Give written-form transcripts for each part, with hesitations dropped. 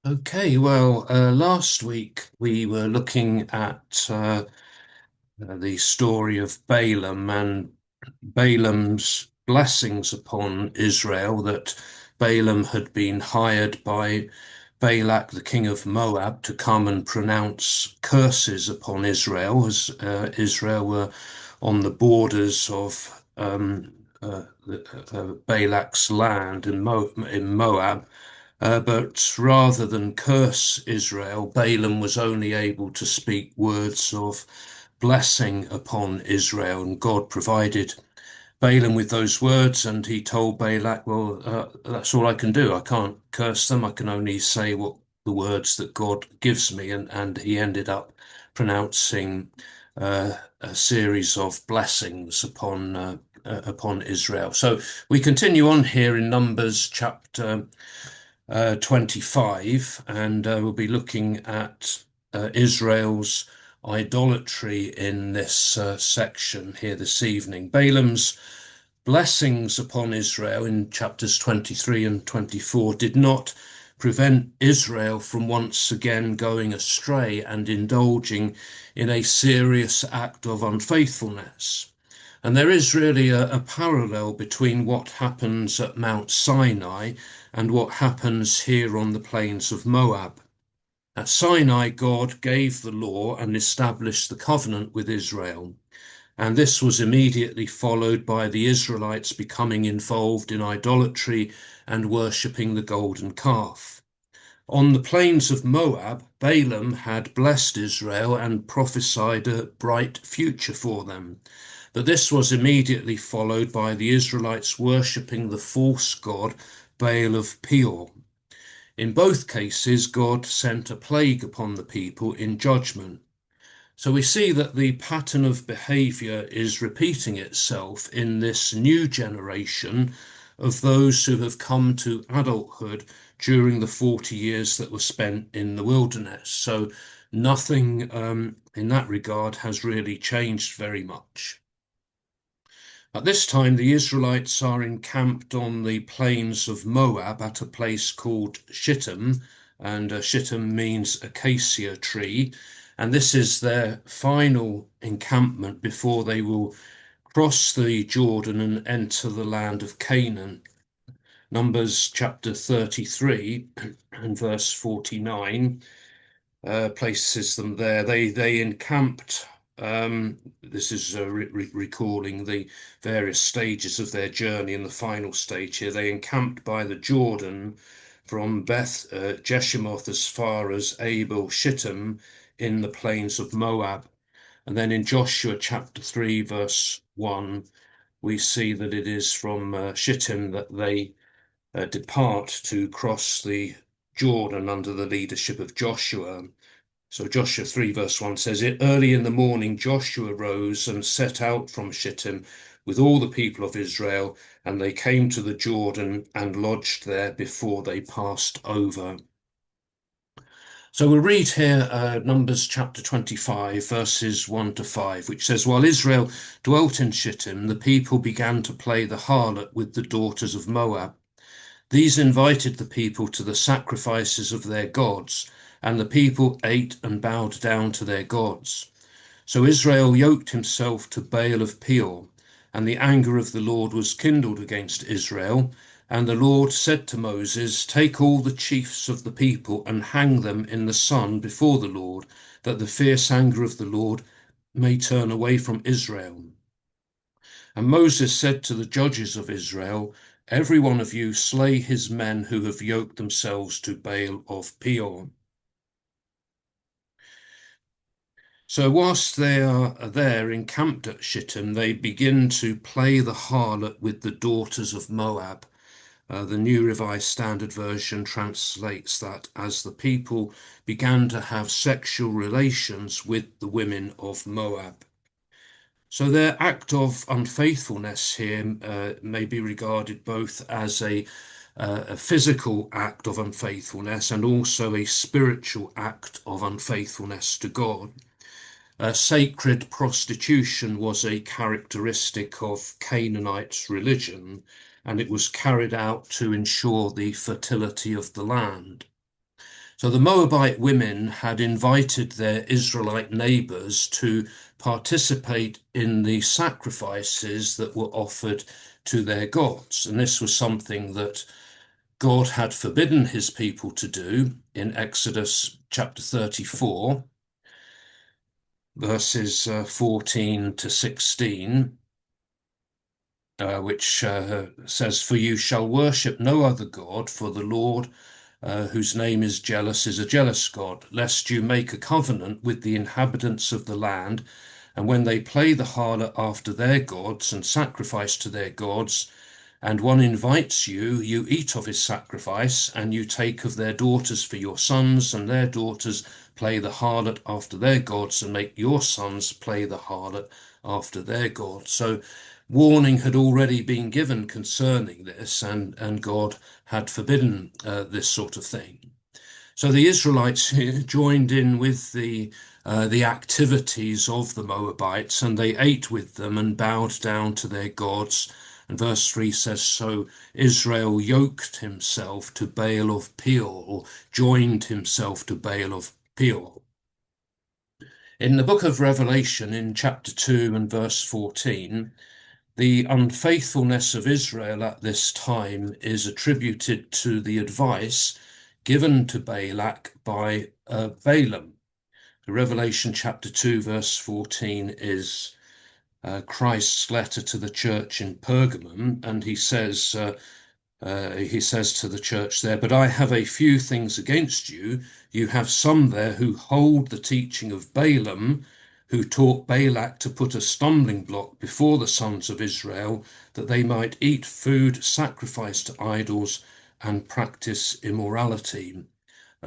Okay, well, last week we were looking at the story of Balaam and Balaam's blessings upon Israel, that Balaam had been hired by Balak, the king of Moab, to come and pronounce curses upon Israel, as Israel were on the borders of Balak's land in Moab. But rather than curse Israel, Balaam was only able to speak words of blessing upon Israel, and God provided Balaam with those words, and he told Balak, well, that's all I can do. I can't curse them. I can only say what the words that God gives me. And he ended up pronouncing a series of blessings upon Israel. So we continue on here in Numbers chapter 25, and we'll be looking at Israel's idolatry in this section here this evening. Balaam's blessings upon Israel in chapters 23 and 24 did not prevent Israel from once again going astray and indulging in a serious act of unfaithfulness. And there is really a parallel between what happens at Mount Sinai and what happens here on the plains of Moab. At Sinai, God gave the law and established the covenant with Israel. And this was immediately followed by the Israelites becoming involved in idolatry and worshipping the golden calf. On the plains of Moab, Balaam had blessed Israel and prophesied a bright future for them. But this was immediately followed by the Israelites worshipping the false god Baal of Peor. In both cases, God sent a plague upon the people in judgment. So we see that the pattern of behavior is repeating itself in this new generation of those who have come to adulthood during the 40 years that were spent in the wilderness. So nothing in that regard has really changed very much. At this time, the Israelites are encamped on the plains of Moab at a place called Shittim, and Shittim means acacia tree. And this is their final encampment before they will cross the Jordan and enter the land of Canaan. Numbers chapter 33 and verse 49 places them there. They encamped. This is recalling the various stages of their journey in the final stage here. They encamped by the Jordan from Beth Jeshimoth as far as Abel Shittim in the plains of Moab. And then in Joshua chapter 3, verse 1, we see that it is from Shittim that they depart to cross the Jordan under the leadership of Joshua. So Joshua 3 verse 1 says, Early in the morning Joshua rose and set out from Shittim with all the people of Israel, and they came to the Jordan and lodged there before they passed over. So we'll read here Numbers chapter 25, verses 1 to 5, which says, While Israel dwelt in Shittim, the people began to play the harlot with the daughters of Moab. These invited the people to the sacrifices of their gods, and the people ate and bowed down to their gods. So Israel yoked himself to Baal of Peor, and the anger of the Lord was kindled against Israel. And the Lord said to Moses, Take all the chiefs of the people and hang them in the sun before the Lord, that the fierce anger of the Lord may turn away from Israel. And Moses said to the judges of Israel, Every one of you slay his men who have yoked themselves to Baal of Peor. So whilst they are there encamped at Shittim, they begin to play the harlot with the daughters of Moab. The New Revised Standard Version translates that as the people began to have sexual relations with the women of Moab. So their act of unfaithfulness here may be regarded both as a physical act of unfaithfulness and also a spiritual act of unfaithfulness to God. Sacred prostitution was a characteristic of Canaanite religion, and it was carried out to ensure the fertility of the land. So the Moabite women had invited their Israelite neighbors to participate in the sacrifices that were offered to their gods. And this was something that God had forbidden his people to do in Exodus chapter 34, verses 14 to 16. Which says, "For you shall worship no other God, for the Lord, whose name is a jealous God, lest you make a covenant with the inhabitants of the land, and when they play the harlot after their gods and sacrifice to their gods, and one invites you, you eat of his sacrifice, and you take of their daughters for your sons, and their daughters play the harlot after their gods, and make your sons play the harlot after their gods." So warning had already been given concerning this, and God had forbidden this sort of thing. So the Israelites here joined in with the activities of the Moabites, and they ate with them and bowed down to their gods. And verse 3 says, "So Israel yoked himself to Baal of Peor," or joined himself to Baal of Peor. In the book of Revelation, in chapter 2 and verse 14, the unfaithfulness of Israel at this time is attributed to the advice given to Balak by Balaam. Revelation chapter 2, verse 14 is Christ's letter to the church in Pergamum, and he says to the church there, "But I have a few things against you. You have some there who hold the teaching of Balaam, who taught Balak to put a stumbling block before the sons of Israel, that they might eat food sacrificed to idols and practice immorality."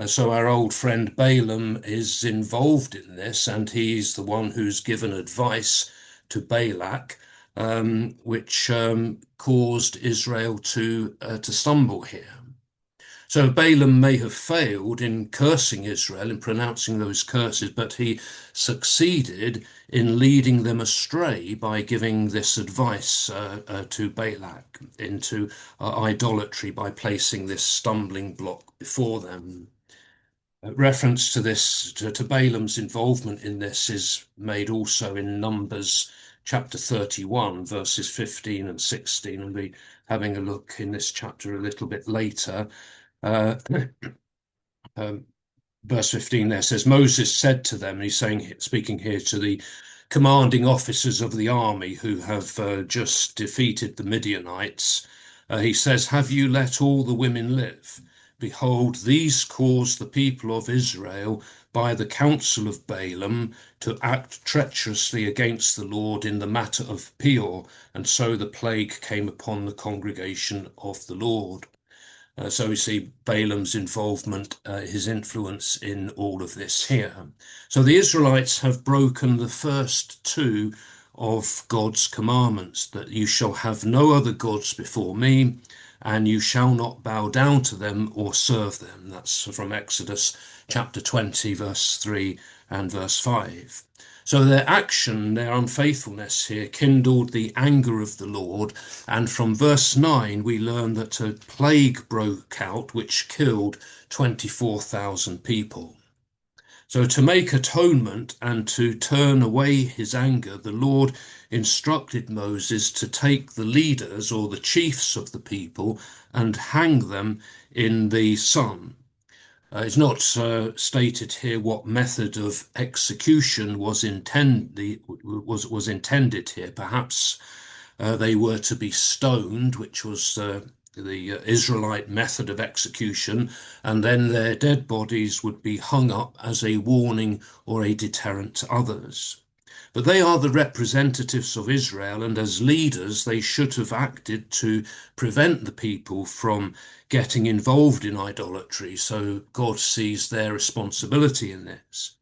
So our old friend Balaam is involved in this, and he's the one who's given advice to Balak, which caused Israel to stumble here. So Balaam may have failed in cursing Israel, in pronouncing those curses, but he succeeded in leading them astray by giving this advice to Balak into idolatry by placing this stumbling block before them. Reference to this, to Balaam's involvement in this, is made also in Numbers chapter 31, verses 15 and 16, and we'll be having a look in this chapter a little bit later. Verse 15 there says, "Moses said to them," and he's speaking here to the commanding officers of the army who have just defeated the Midianites, he says, "Have you let all the women live? Behold, these caused the people of Israel by the counsel of Balaam to act treacherously against the Lord in the matter of Peor, and so the plague came upon the congregation of the Lord." So we see Balaam's involvement, his influence in all of this here. So the Israelites have broken the first two of God's commandments, that you shall have no other gods before me, and you shall not bow down to them or serve them. That's from Exodus chapter 20, verse 3 and verse 5. So their action, their unfaithfulness here, kindled the anger of the Lord, and from verse 9 we learn that a plague broke out which killed 24,000 people. So to make atonement and to turn away his anger, the Lord instructed Moses to take the leaders or the chiefs of the people and hang them in the sun. It's not stated here what method of execution was intended here. Perhaps they were to be stoned, which was the Israelite method of execution, and then their dead bodies would be hung up as a warning or a deterrent to others. But they are the representatives of Israel, and as leaders, they should have acted to prevent the people from getting involved in idolatry. So God sees their responsibility in this.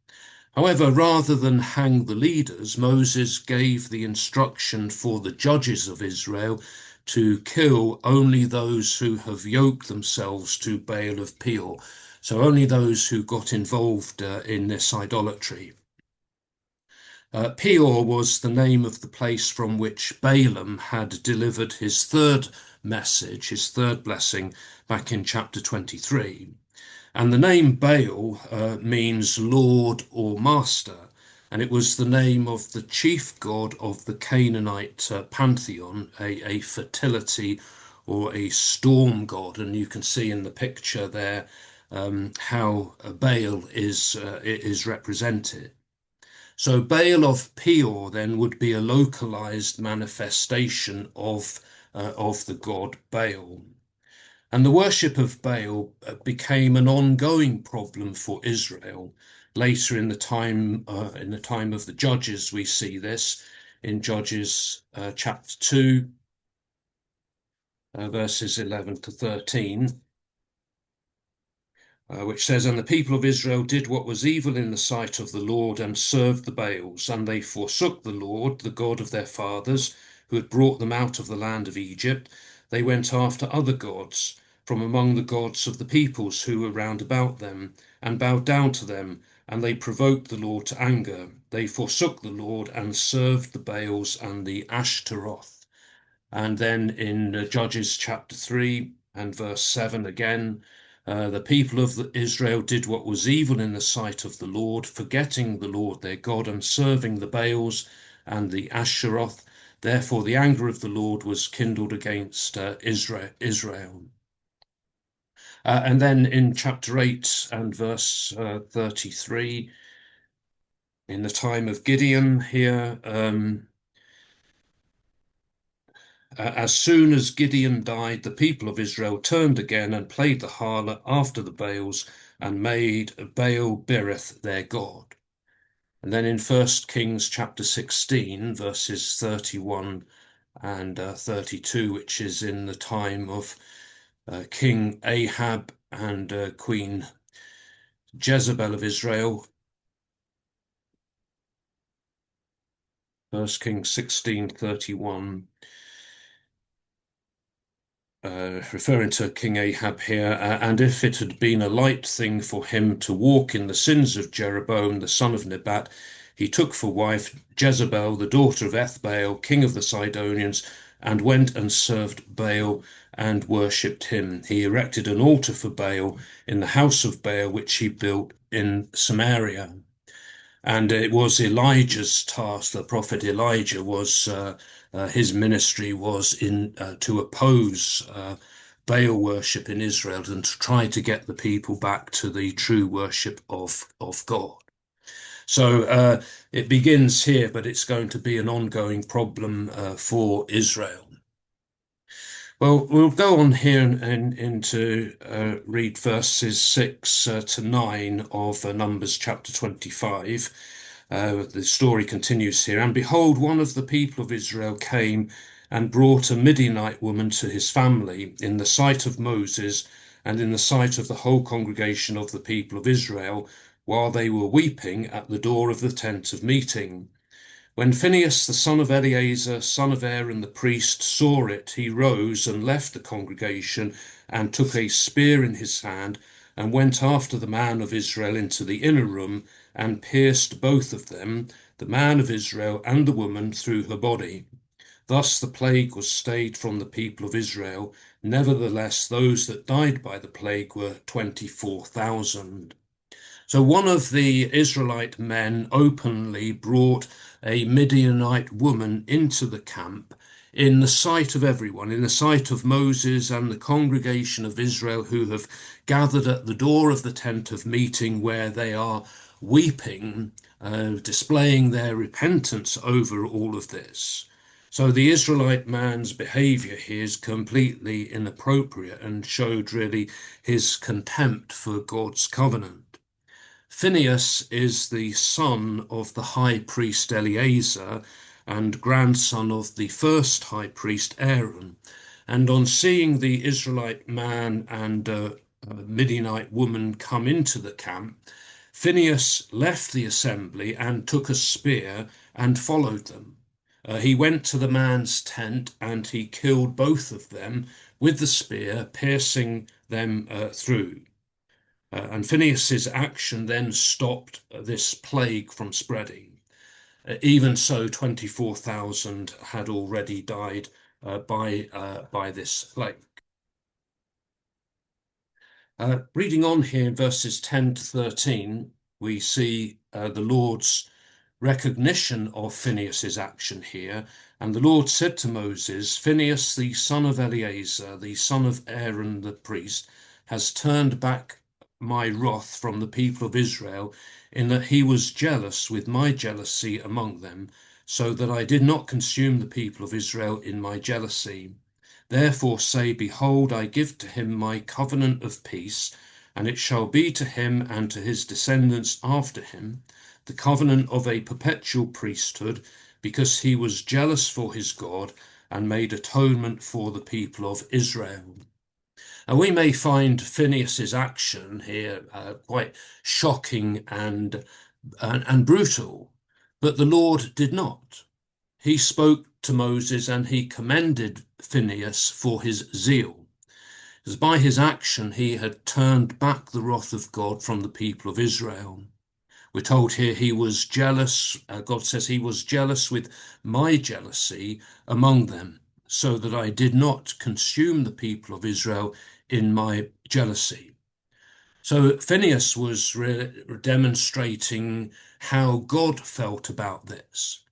However, rather than hang the leaders, Moses gave the instruction for the judges of Israel to kill only those who have yoked themselves to Baal of Peor. So only those who got involved in this idolatry. Peor was the name of the place from which Balaam had delivered his third message, his third blessing, back in chapter 23. And the name Baal means Lord or Master, and it was the name of the chief god of the Canaanite pantheon, a fertility or a storm god. And you can see in the picture there how Baal is represented. So Baal of Peor then would be a localized manifestation of the god Baal. And the worship of Baal became an ongoing problem for Israel. Later in the time of the Judges, we see this in Judges chapter 2, verses 11 to 13. Which says, And the people of Israel did what was evil in the sight of the Lord and served the Baals, and they forsook the Lord, the God of their fathers, who had brought them out of the land of Egypt. They went after other gods from among the gods of the peoples who were round about them, and bowed down to them, and they provoked the Lord to anger. They forsook the Lord and served the Baals and the Ashtaroth. And then in Judges chapter 3 and verse 7 again, the people of Israel did what was evil in the sight of the Lord, forgetting the Lord their God and serving the Baals and the Asheroth. Therefore, the anger of the Lord was kindled against Israel. And then in chapter 8 and verse 33, in the time of Gideon here, as soon as Gideon died, the people of Israel turned again and played the harlot after the Baals and made Baal Berith their god. And then in 1 Kings chapter 16, verses 31 and 32, which is in the time of King Ahab and Queen Jezebel of Israel. 1 Kings 16:31. Referring to King Ahab here, and if it had been a light thing for him to walk in the sins of Jeroboam, the son of Nebat, he took for wife Jezebel, the daughter of Ethbaal, king of the Sidonians, and went and served Baal and worshipped him. He erected an altar for Baal in the house of Baal, which he built in Samaria. And it was Elijah's task, the prophet Elijah was his ministry was in to oppose Baal worship in Israel and to try to get the people back to the true worship of God. So it begins here, but it's going to be an ongoing problem for Israel. Well, we'll go on here and into read verses 6 to 9 of Numbers chapter 25. The story continues here. And behold, one of the people of Israel came and brought a Midianite woman to his family in the sight of Moses and in the sight of the whole congregation of the people of Israel, while they were weeping at the door of the tent of meeting. When Phinehas, the son of Eleazar, son of Aaron the priest, saw it, he rose and left the congregation and took a spear in his hand and went after the man of Israel into the inner room and pierced both of them, the man of Israel and the woman, through her body. Thus the plague was stayed from the people of Israel. Nevertheless, those that died by the plague were 24,000. So one of the Israelite men openly brought a Midianite woman into the camp in the sight of everyone, in the sight of Moses and the congregation of Israel who have gathered at the door of the tent of meeting where they are weeping, displaying their repentance over all of this. So the Israelite man's behavior here is completely inappropriate and showed really his contempt for God's covenant. Phinehas is the son of the high priest Eleazar and grandson of the first high priest Aaron. And on seeing the Israelite man and Midianite woman come into the camp, Phinehas left the assembly and took a spear and followed them. He went to the man's tent and he killed both of them with the spear, piercing them through. And Phinehas's action then stopped this plague from spreading. Even so, 24,000 had already died by this plague. Reading on here in verses 10 to 13, we see the Lord's recognition of Phinehas's action here. And the Lord said to Moses, Phinehas, the son of Eleazar, the son of Aaron the priest, has turned back my wrath from the people of Israel, in that he was jealous with my jealousy among them, so that I did not consume the people of Israel in my jealousy. Therefore say, Behold, I give to him my covenant of peace, and it shall be to him and to his descendants after him the covenant of a perpetual priesthood, because he was jealous for his God and made atonement for the people of Israel. And we may find Phinehas's action here quite shocking and brutal, but the Lord did not. He spoke to Moses and he commended Phinehas for his zeal, as by his action he had turned back the wrath of God from the people of Israel. We're told here he was jealous. God says he was jealous with my jealousy among them, so that I did not consume the people of Israel in my jealousy. So Phinehas was demonstrating how God felt about this.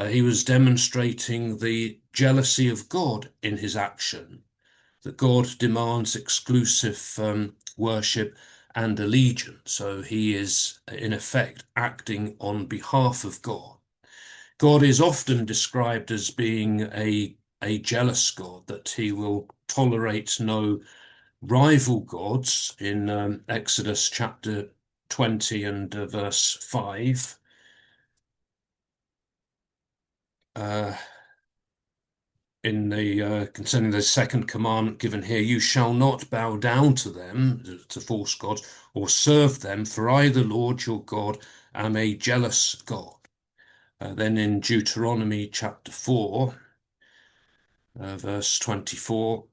He was demonstrating the jealousy of God in his action, that God demands exclusive worship and allegiance. So he is, in effect, acting on behalf of God. God is often described as being a jealous God, that he will tolerate no rival gods in Exodus chapter 20 and verse 5. Uh, in the concerning the second commandment given here, you shall not bow down to them, to false gods, or serve them, for I, the Lord your God, am a jealous God. Then in Deuteronomy chapter 4, verse 24,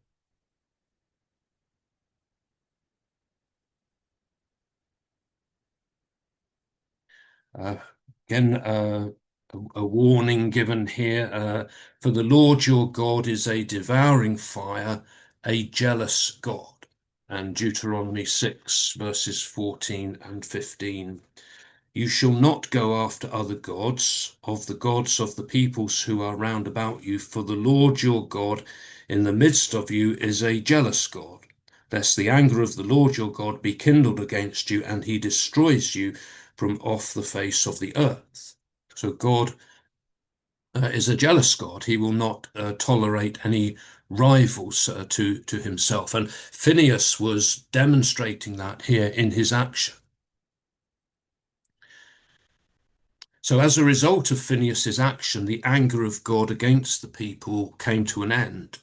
uh, again, a warning given here, for the Lord your God is a devouring fire, a jealous God. And Deuteronomy 6, verses 14 and 15. You shall not go after other gods, of the gods of the peoples who are round about you, for the Lord your God in the midst of you is a jealous God, lest the anger of the Lord your God be kindled against you, and he destroys you from off the face of the earth. So God is a jealous God. He will not tolerate any rivals to himself. And Phinehas was demonstrating that here in his action. So as a result of Phinehas's action, the anger of God against the people came to an end.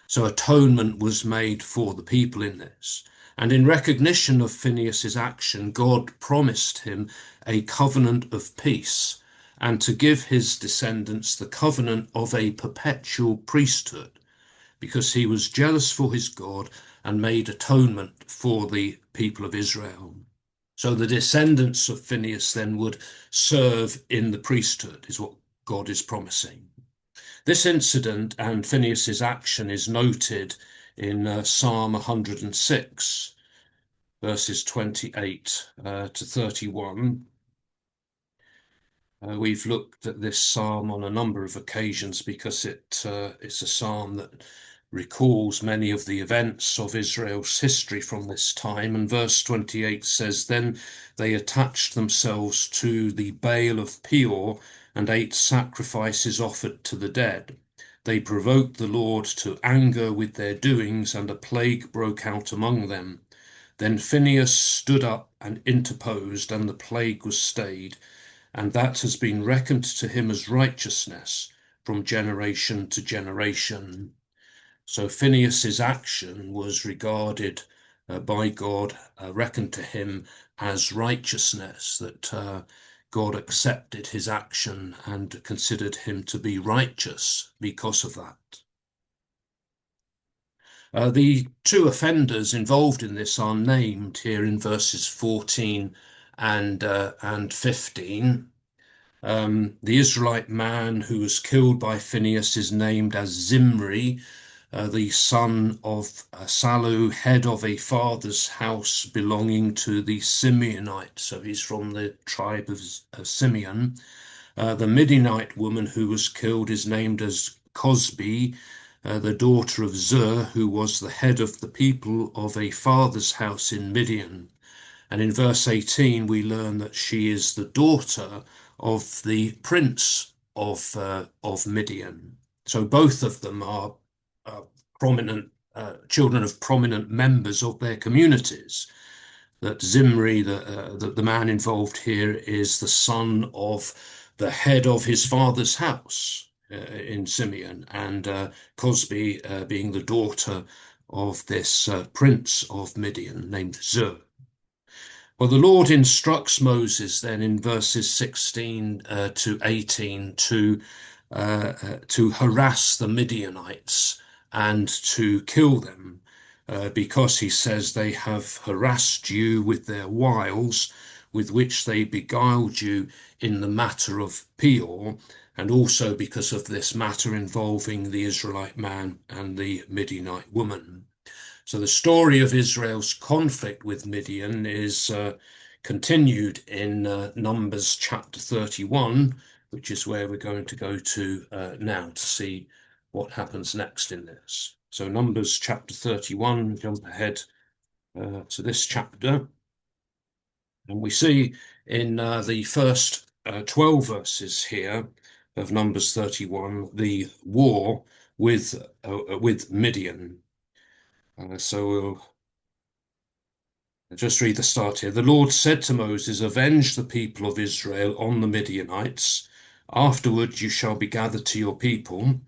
So atonement was made for the people in this. And in recognition of Phinehas's action, God promised him a covenant of peace and to give his descendants the covenant of a perpetual priesthood, because he was jealous for his God and made atonement for the people of Israel. So the descendants of Phinehas then would serve in the priesthood, is what God is promising. This incident and Phinehas's action is noted in Psalm 106, verses 28 to 31. We've looked at this psalm on a number of occasions because it's a psalm that recalls many of the events of Israel's history from this time. And verse 28 says, Then they attached themselves to the Baal of Peor and ate sacrifices offered to the dead. They provoked the Lord to anger with their doings, and a plague broke out among them. Then Phinehas stood up and interposed, and the plague was stayed, and that has been reckoned to him as righteousness from generation to generation. So Phinehas's action was regarded by God, reckoned to him as righteousness, that God accepted his action and considered him to be righteous because of that. The two offenders involved in this are named here in verses 14 and 15. The Israelite man who was killed by Phinehas is named as Zimri, the son of Salu, head of a father's house belonging to the Simeonites. So he's from the tribe of Simeon. The Midianite woman who was killed is named as Cosbi, the daughter of Zur, who was the head of the people of a father's house in Midian. And in verse 18, we learn that she is the daughter of the prince of Midian. So both of them are prominent children of prominent members of their communities. That Zimri, the man involved here, is the son of the head of his father's house in Simeon, and Cosbi being the daughter of this prince of Midian named Zur. Well, the Lord instructs Moses then in verses 16 to 18 to harass the Midianites and to kill them, because he says they have harassed you with their wiles, with which they beguiled you in the matter of Peor, and also because of this matter involving the Israelite man and the Midianite woman. So the story of Israel's conflict with Midian is continued in Numbers chapter 31, which is where we're going to go to now to see what happens next in this. So Numbers chapter 31, jump ahead to this chapter, and we see in the first 12 verses here of Numbers 31 the war with Midian. So we'll just read the start here. The Lord said to Moses, "Avenge the people of Israel on the Midianites. Afterward you shall be gathered to your people."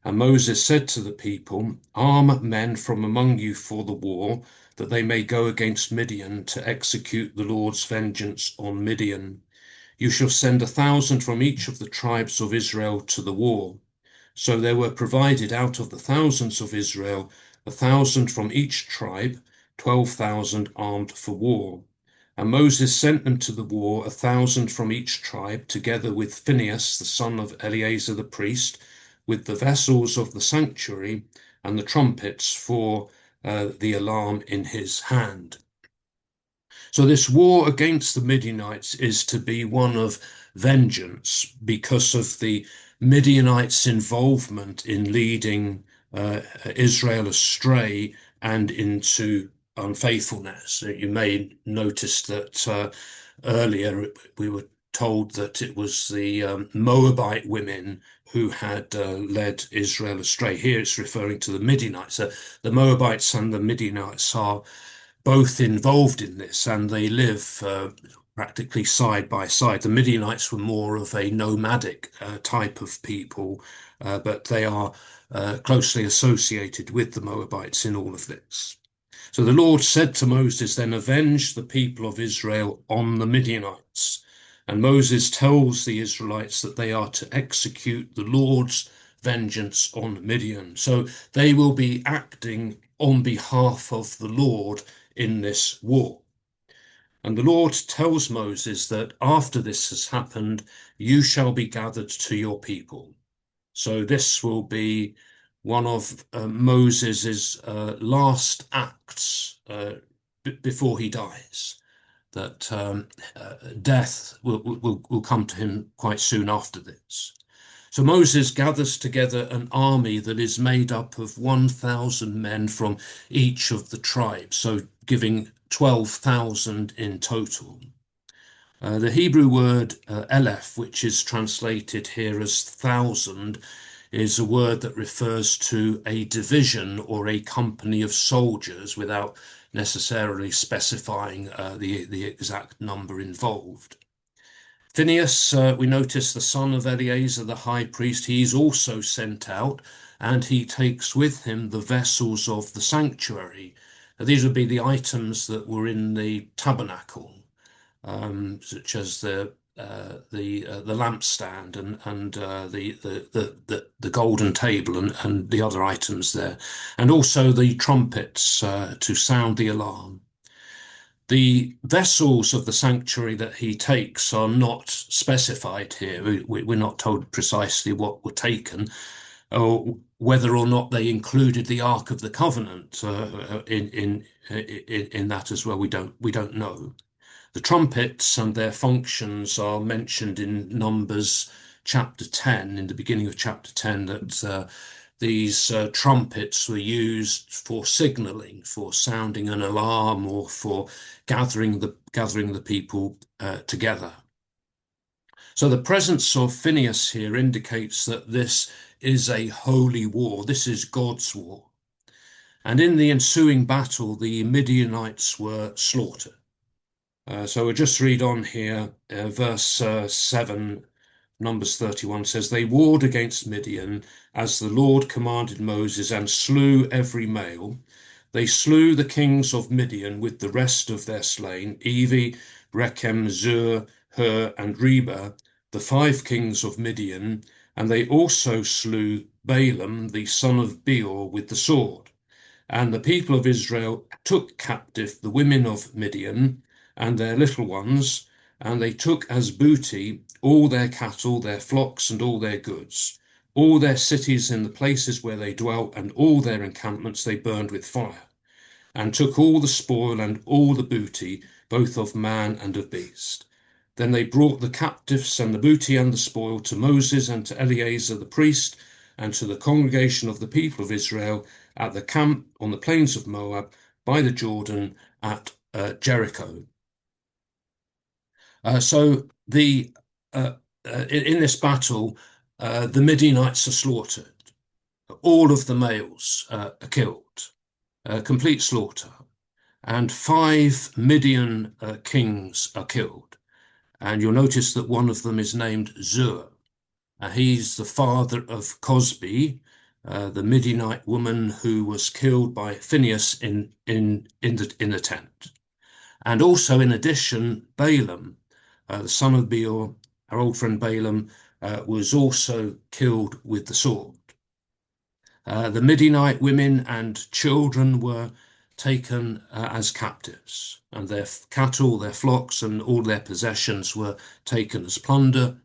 And Moses said to the people, "Arm men from among you for the war, that they may go against Midian to execute the Lord's vengeance on Midian. You shall send 1,000 from each of the tribes of Israel to the war." So there were provided out of the thousands of Israel 1,000 from each tribe, 12,000 armed for war. And Moses sent them to the war, 1,000 from each tribe, together with Phinehas, the son of Eleazar the priest, with the vessels of the sanctuary and the trumpets for the alarm in his hand. So this war against the Midianites is to be one of vengeance because of the Midianites' involvement in leading Israel astray and into unfaithfulness. You may notice that earlier we were told that it was the Moabite women who had led Israel astray. Here it's referring to the Midianites. The Moabites and the Midianites are both involved in this, and they live practically side by side. The Midianites were more of a nomadic type of people, but they are closely associated with the Moabites in all of this. So the Lord said to Moses, then, "Avenge the people of Israel on the Midianites." And Moses tells the Israelites that they are to execute the Lord's vengeance on Midian. So they will be acting on behalf of the Lord in this war. And the Lord tells Moses that after this has happened, you shall be gathered to your people. So this will be one of Moses's last acts before he dies, that death will come to him quite soon after this. So Moses gathers together an army that is made up of 1,000 men from each of the tribes, so giving 12,000 in total. The Hebrew word Eleph, which is translated here as thousand, is a word that refers to a division or a company of soldiers without necessarily specifying the exact number involved. Phinehas, we notice the son of Eleazar the high priest, he's also sent out, and he takes with him the vessels of the sanctuary. These would be the items that were in the tabernacle, such as the lampstand and the golden table and the other items there, and also the trumpets to sound the alarm. The vessels of the sanctuary that he takes are not specified here. We're not told precisely what were taken. Oh, whether or not they included the Ark of the Covenant in that as well, we don't know. The trumpets and their functions are mentioned in Numbers chapter 10, in the beginning of chapter 10, that these trumpets were used for signaling, for sounding an alarm, or for gathering the people together. So the presence of Phinehas here indicates that this is a holy war. This is God's war. And in the ensuing battle, the Midianites were slaughtered. So we'll just read on here, verse 7, Numbers 31 says, They warred against Midian as the Lord commanded Moses and slew every male. They slew the kings of Midian with the rest of their slain, Evi, Rechem, Zur, Hur, and Reba, the 5 kings of Midian, and they also slew Balaam, the son of Beor, with the sword. And the people of Israel took captive the women of Midian and their little ones, and they took as booty all their cattle, their flocks, and all their goods. All their cities in the places where they dwelt, and all their encampments they burned with fire, and took all the spoil and all the booty, both of man and of beast. Then they brought the captives and the booty and the spoil to Moses and to Eleazar the priest, and to the congregation of the people of Israel at the camp on the plains of Moab by the Jordan at Jericho. So in this battle, the Midianites are slaughtered. All of the males are killed, complete slaughter. And 5 Midian kings are killed. And you'll notice that one of them is named Zur. He's the father of Cosbi, the Midianite woman who was killed by Phinehas in the tent. And also, in addition, Balaam, the son of Beor, our old friend Balaam, was also killed with the sword. The Midianite women and children were taken as captives, and their cattle, their flocks, and all their possessions were taken as plunder.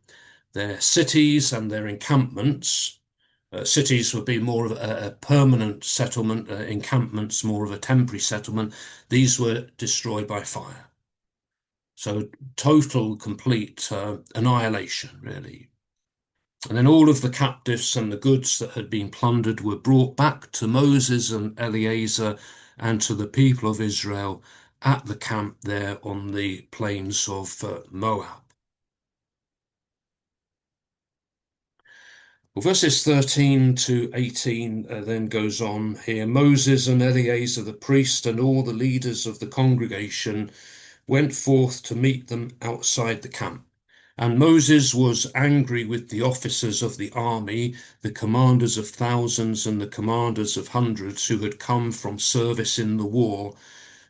Their cities and their encampments, cities would be more of a permanent settlement, encampments more of a temporary settlement. These were destroyed by fire. So total, complete annihilation, really. And then all of the captives and the goods that had been plundered were brought back to Moses and Eleazar and to the people of Israel at the camp there on the plains of Moab. Well, verses 13 to 18 then goes on here. Moses and Eleazar the priest and all the leaders of the congregation went forth to meet them outside the camp. And Moses was angry with the officers of the army, the commanders of thousands and the commanders of hundreds who had come from service in the war.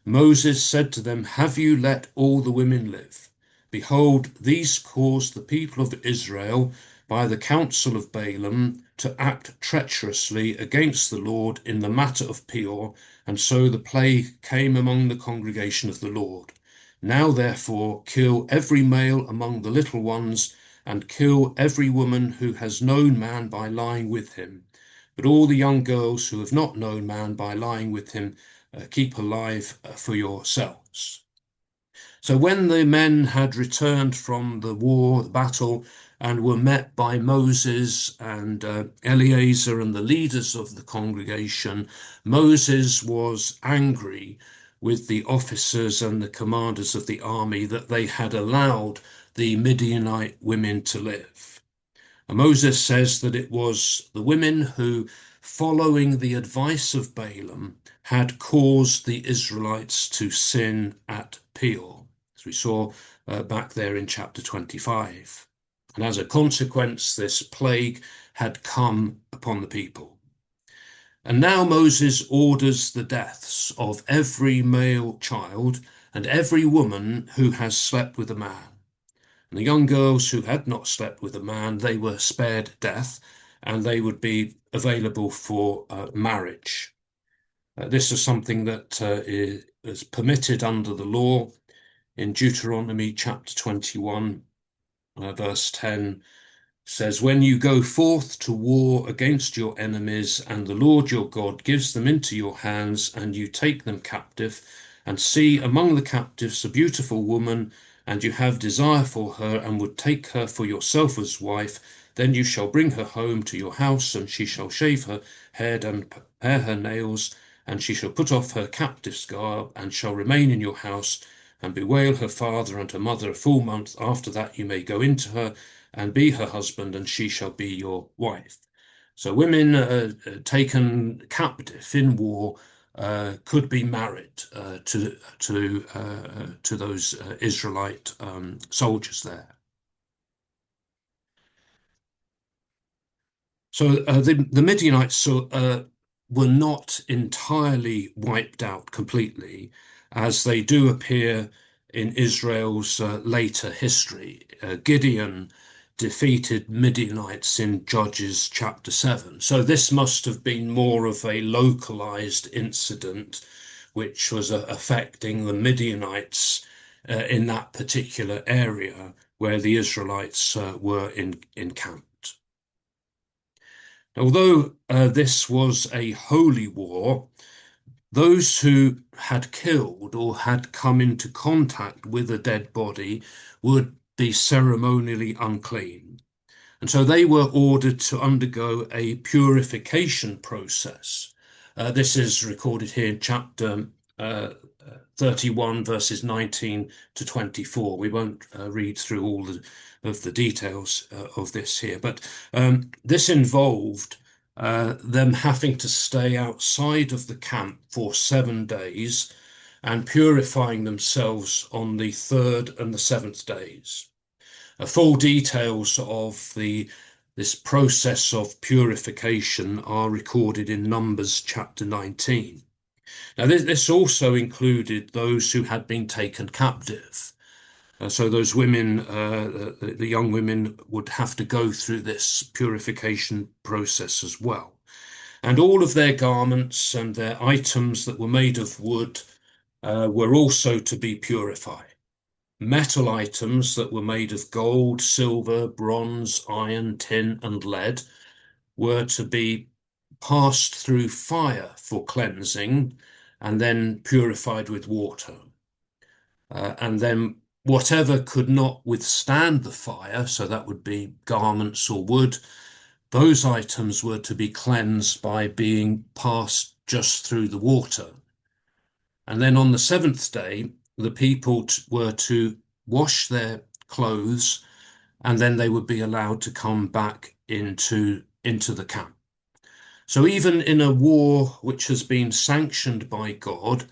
Moses said to them, Have you let all the women live? Behold, these caused the people of Israel, by the counsel of Balaam, to act treacherously against the Lord in the matter of Peor, and so the plague came among the congregation of the Lord. Now therefore kill every male among the little ones, and kill every woman who has known man by lying with him. But all the young girls who have not known man by lying with him, keep alive for yourselves. So when the men had returned from the war, the battle, and were met by Moses and Eleazar and the leaders of the congregation, Moses was angry with the officers and the commanders of the army that they had allowed the Midianite women to live. And Moses says that it was the women who, following the advice of Balaam, had caused the Israelites to sin at Peor, as we saw back there in chapter 25. And as a consequence, this plague had come upon the people. And now Moses orders the deaths of every male child and every woman who has slept with a man. And the young girls who had not slept with a man, they were spared death, and they would be available for marriage. This is something that is permitted under the law in Deuteronomy chapter 21, verse 10. says, when you go forth to war against your enemies, and the Lord your God gives them into your hands, and you take them captive, and see among the captives a beautiful woman, and you have desire for her, and would take her for yourself as wife, then you shall bring her home to your house, and she shall shave her head and prepare her nails, and she shall put off her captive's garb, and shall remain in your house, and bewail her father and her mother a full month. After that you may go into her and be her husband, and she shall be your wife. So women taken captive in war could be married to those Israelite soldiers there. So the Midianites were not entirely wiped out completely, as they do appear in Israel's later history. Gideon defeated Midianites in Judges chapter 7. So this must have been more of a localized incident which was affecting the Midianites in that particular area where the Israelites were encamped. Although this was a holy war, those who had killed or had come into contact with a dead body would be ceremonially unclean. And so they were ordered to undergo a purification process. This is recorded here in chapter 31, verses 19 to 24. We won't read through all of the details of this here, but this involved them having to stay outside of the camp for 7 days and purifying themselves on the third and the seventh days. Full details of this process of purification are recorded in Numbers chapter 19. Now, this also included those who had been taken captive. So those women, the young women, would have to go through this purification process as well. And all of their garments and their items that were made of wood were also to be purified. Metal items that were made of gold, silver, bronze, iron, tin, and lead were to be passed through fire for cleansing and then purified with water. And then whatever could not withstand the fire, so that would be garments or wood, those items were to be cleansed by being passed just through the water. And then on the seventh day, the people were to wash their clothes, and then they would be allowed to come back into the camp. So even in a war which has been sanctioned by God,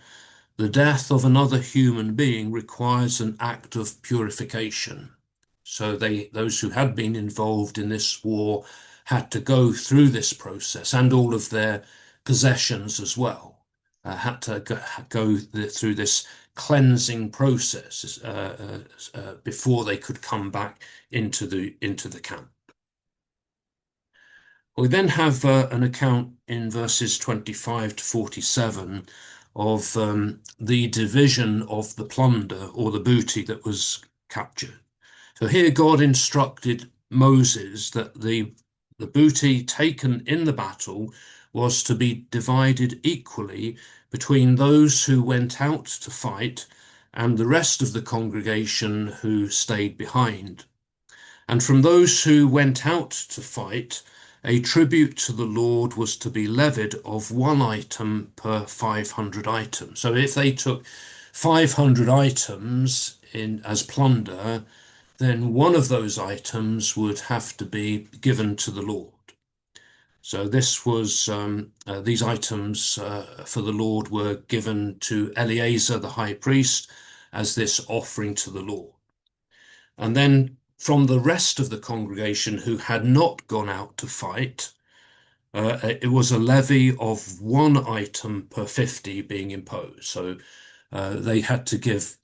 the death of another human being requires an act of purification. So those who had been involved in this war had to go through this process, and all of their possessions as well had to go through this cleansing process before they could come back into the camp. We then have an account in verses 25 to 47 of the division of the plunder or the booty that was captured. So here God instructed Moses that the booty taken in the battle was to be divided equally between those who went out to fight and the rest of the congregation who stayed behind. And from those who went out to fight, a tribute to the Lord was to be levied of 1 item per 500 items. So if they took 500 items as plunder, then one of those items would have to be given to the Lord. So this was these items for the Lord were given to Eleazar the high priest as this offering to the Lord. And then from the rest of the congregation who had not gone out to fight, it was a levy of 1 item per 50 being imposed. So they had to give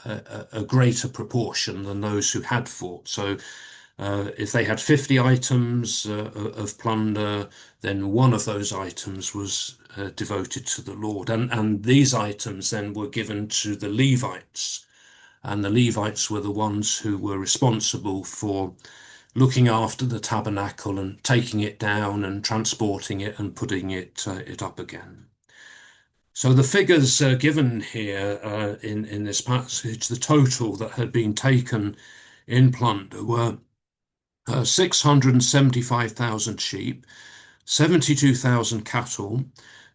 a greater proportion than those who had fought. So if they had 50 items of plunder, then one of those items was devoted to the Lord. And these items then were given to the Levites. And the Levites were the ones who were responsible for looking after the tabernacle and taking it down and transporting it and putting it up again. So the figures given here in this passage, the total that had been taken in plunder were 675,000 sheep, 72,000 cattle,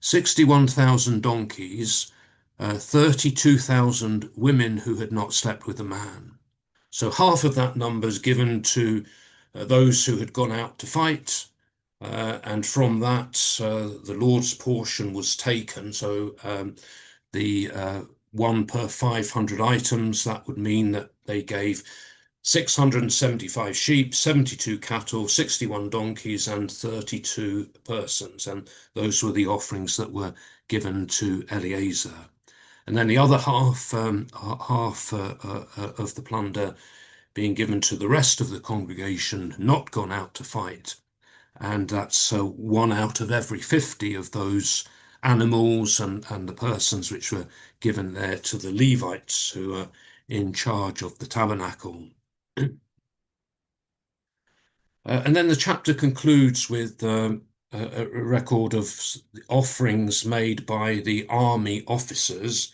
61,000 donkeys, 32,000 women who had not slept with a man. So half of that number is given to those who had gone out to fight, and from that, the Lord's portion was taken. So the one per 500 items, that would mean that they gave 675 sheep, 72 cattle, 61 donkeys, and 32 persons. And those were the offerings that were given to Eleazar. And then the other half of the plunder being given to the rest of the congregation not gone out to fight. And that's one out of every 50 of those animals and the persons which were given there to the Levites who are in charge of the tabernacle. And then the chapter concludes with a record of offerings made by the army officers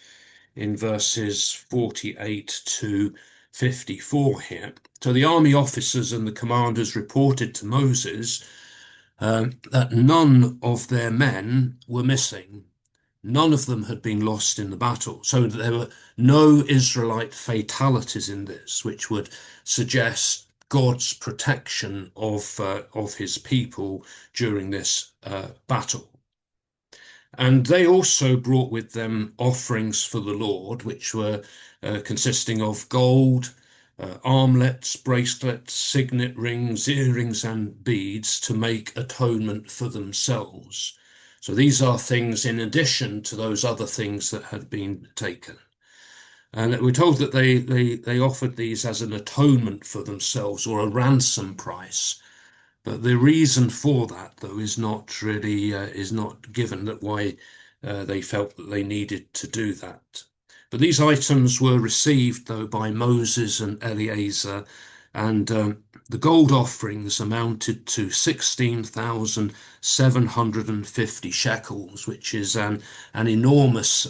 in verses 48 to 54 here. So the army officers and the commanders reported to Moses that none of their men were missing. None of them had been lost in the battle. So there were no Israelite fatalities in this, which would suggest God's protection of his people during this battle. And they also brought with them offerings for the Lord, which were consisting of gold, armlets, bracelets, signet rings, earrings, and beads to make atonement for themselves. So these are things in addition to those other things that had been taken. And we're told that they offered these as an atonement for themselves or a ransom price. But the reason for that, though, is not really is not given that why they felt that they needed to do that. But these items were received, though, by Moses and Eleazar, and the gold offerings amounted to 16,750 shekels, which is an enormous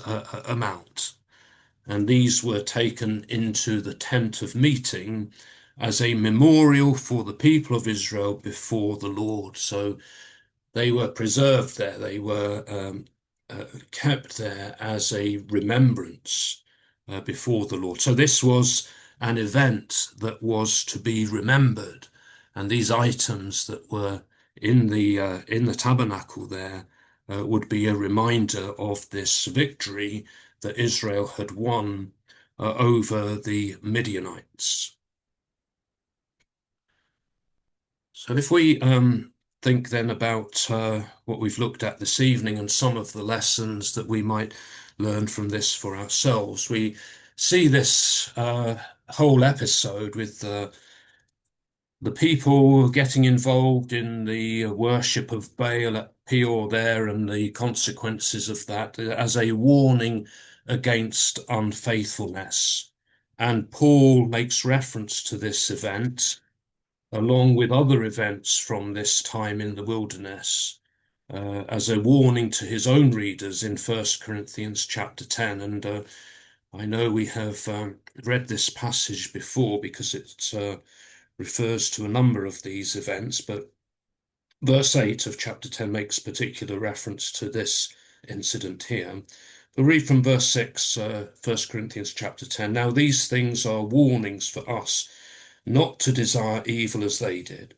amount. And these were taken into the tent of meeting as a memorial for the people of Israel before the Lord. So they were preserved there, they were kept there as a remembrance before the Lord. So this was an event that was to be remembered, and these items that were in the tabernacle there would be a reminder of this victory that Israel had won over the Midianites. So if we think then about what we've looked at this evening and some of the lessons that we might learn from this for ourselves, we see this whole episode with the people getting involved in the worship of Baal at Peor there and the consequences of that as a warning against unfaithfulness. And Paul makes reference to this event along with other events from this time in the wilderness, as a warning to his own readers in 1 Corinthians chapter 10. And I know we have read this passage before because it refers to a number of these events, but verse 8 of chapter 10 makes particular reference to this incident here. We'll read from verse 6, 1 Corinthians chapter 10. Now these things are warnings for us not to desire evil as they did.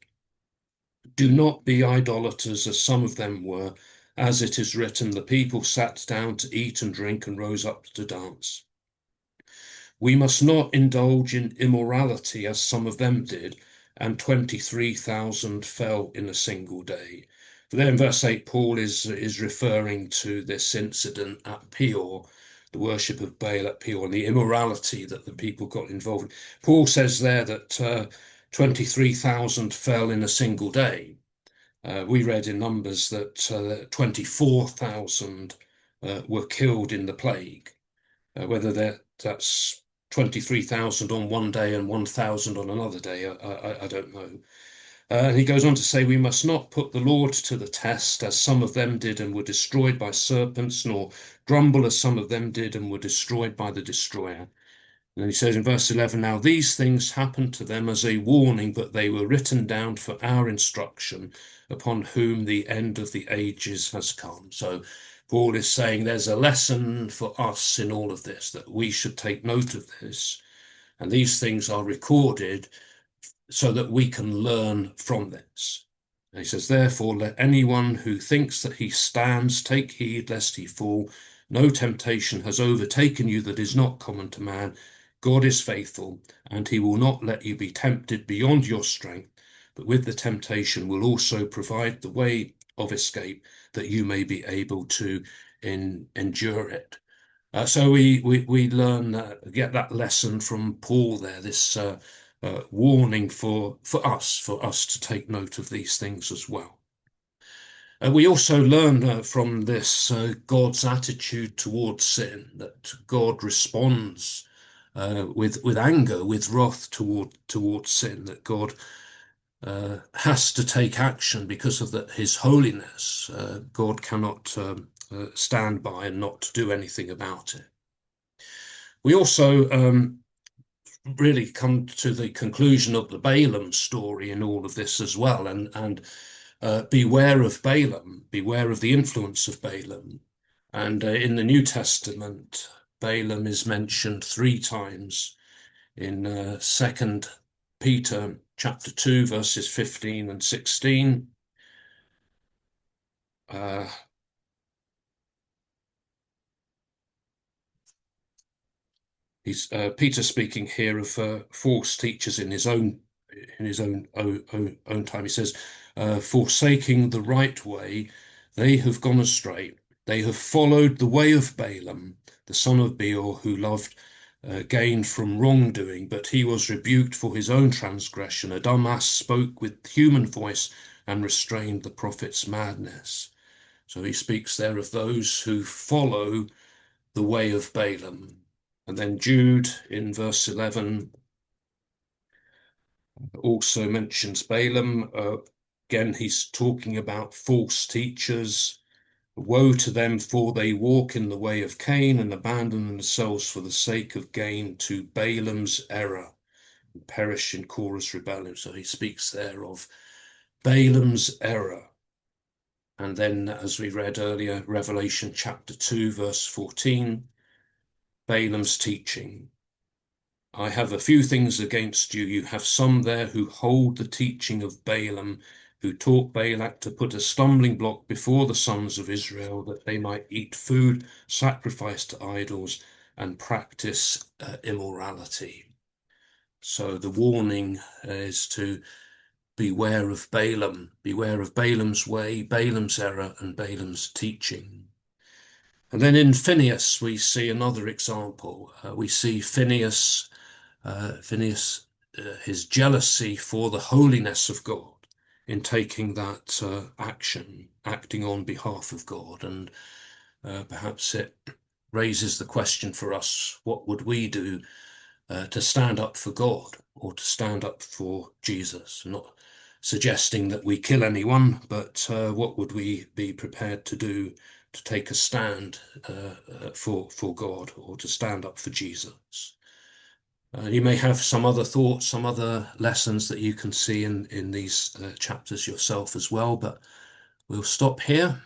Do not be idolaters as some of them were, as it is written, the people sat down to eat and drink and rose up to dance. We must not indulge in immorality as some of them did, and 23,000 fell in a single day. But then in verse 8, Paul is referring to this incident at Peor, the worship of Baal at Peor, and the immorality that the people got involved in. Paul says there that 23,000 fell in a single day. We read in Numbers that 24,000 were killed in the plague. Whether that's 23,000 on one day and 1,000 on another day. I don't know. And he goes on to say, we must not put the Lord to the test, as some of them did and were destroyed by serpents, nor grumble as some of them did and were destroyed by the destroyer. And then he says in verse 11, now these things happened to them as a warning, but they were written down for our instruction, upon whom the end of the ages has come. So Paul is saying there's a lesson for us in all of this, that we should take note of this. And these things are recorded so that we can learn from this. And he says, therefore, let anyone who thinks that he stands take heed lest he fall. No temptation has overtaken you that is not common to man. God is faithful, and he will not let you be tempted beyond your strength, but with the temptation will also provide the way of escape, that you may be able to endure it. So we learn, get that lesson from Paul there, this warning for us to take note of these things as well. We also learn from this God's attitude towards sin, that God responds with anger, with wrath towards sin, that God has to take action because of his holiness. God cannot stand by and not do anything about it. We also really come to the conclusion of the Balaam story in all of this as well, and beware of Balaam, beware of the influence of Balaam. And in the New Testament, Balaam is mentioned 3 times in 2 Peter chapter 2, verses 15 and 16. He's Peter speaking here of false teachers in his own time. He says, forsaking the right way, they have gone astray. They have followed the way of Balaam, the son of Beor, who loved gain from wrongdoing, but he was rebuked for his own transgression. A dumb ass spoke with human voice and restrained the prophet's madness. So he speaks there of those who follow the way of Balaam. And then Jude in verse 11 also mentions Balaam. Again, he's talking about false teachers. Woe to them, for they walk in the way of Cain and abandon themselves for the sake of gain to Balaam's error and perish in Korah's rebellion. So he speaks there of Balaam's error. And then, as we read earlier, Revelation chapter 2, verse 14, Balaam's teaching. I have a few things against you. You have some there who hold the teaching of Balaam, who taught Balak to put a stumbling block before the sons of Israel, that they might eat food sacrificed to idols and practice immorality. So the warning is to beware of Balaam, beware of Balaam's way, Balaam's error, and Balaam's teaching. And then in Phinehas, we see another example. We see Phinehas, his jealousy for the holiness of God in taking that action, acting on behalf of God. And perhaps it raises the question for us, what would we do to stand up for God or to stand up for Jesus? I'm not suggesting that we kill anyone, but what would we be prepared to do to take a stand for God or to stand up for Jesus? You may have some other thoughts, some other lessons that you can see in these chapters yourself as well, but we'll stop here.